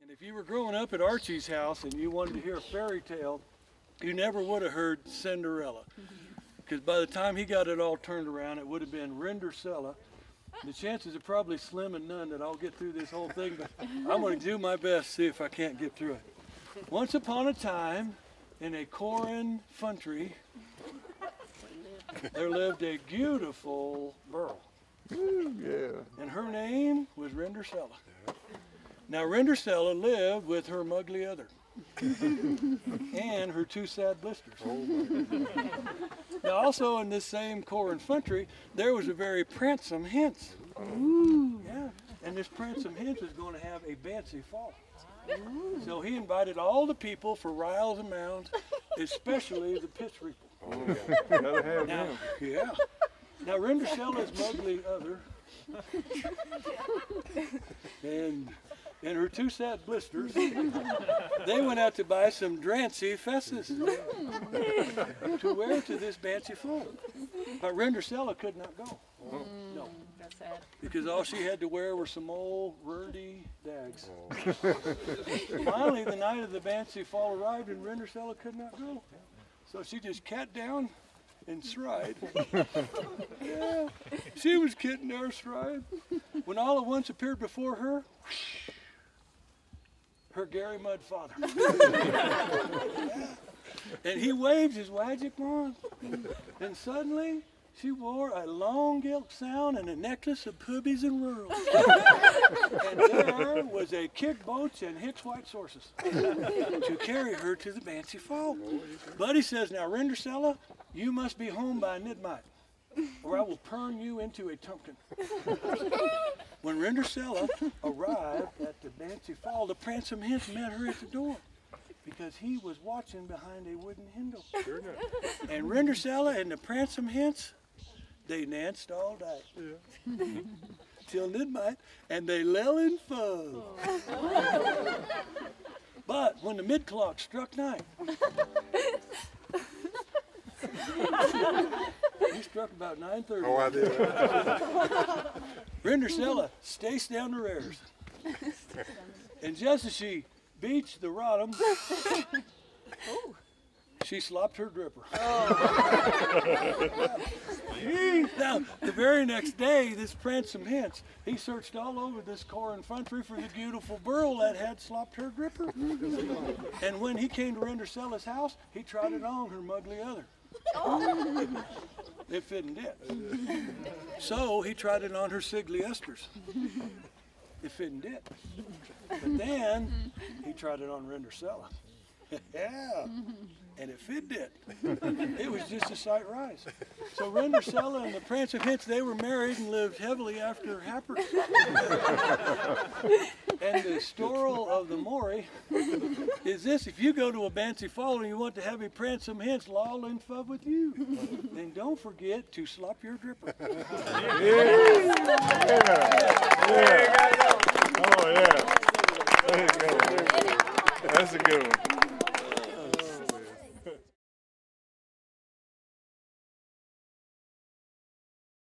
And if you were growing up at Archie's house and you wanted to hear a fairy tale, you never would have heard Cinderella. Because by the time he got it all turned around, it would have been Rindercella. The chances are probably slim and none that I'll get through this whole thing, but I'm going to do my best to see if I can't get through it. Once upon a time, in a corn country, there lived a beautiful girl. And her name was Rindercella. Now Rindercella lived with her mugly other and her two sad blisters. Now also in this same corn country, there was a very pransome hens. Yeah, and this pransome hens was going to have a bancy fall. So he invited all the people for riles and mounds, especially the pitch reaper. Now Rindercella's mugly other and her two sad blisters, they went out to buy some drancy fesses to wear to this bancy fall. But Rindercella could not go. No. That's sad. Because all she had to wear were some old ruddy dags. Finally, the night of the bancy fall arrived and Rindercella could not go. So she just cat down and stride. Yeah, she was getting there stride. When all at once appeared before her, her Gary Mud father. Yeah. And he waved his magic wand. And suddenly, she wore a long gilt sound and a necklace of poobies and rules. And there was a kick boats and Hicks white horses to carry her to the Bancy Fall. Buddy says, now Rindercella, you must be home by midnight, or I will turn you into a tumpkin. When Rindercella arrived at the Bancy Fall, the pransome hens met her at the door, because he was watching behind a wooden window. Sure enough. And Rindercella and the pransome hens, they danced all night till midnight, and they lell in fun. But when the mid-clock struck night, he struck about 9:30. Oh, I did. Rindercella staced down the rears, and just as she beached the roddum, she slopped her dripper. Now, the very next day, this pransome hens, he searched all over this corn country for the beautiful burl that had slopped her dripper. And when he came to Rindercella's house, he tried it on her mugly other. It fitting it. So he tried it on her siggly esters. It fitting it. But then he tried it on Rindercella. Yeah, and it fit it. It was just a sight rise. So Rindercella and the pransome hens, they were married and lived heavily after happers. And the story of the Maury is this: if you go to a Bancy Fall and you want to have a pransome hens loll in fun with you, then don't forget to slop your dripper. Oh yeah. There you go. That's a good one.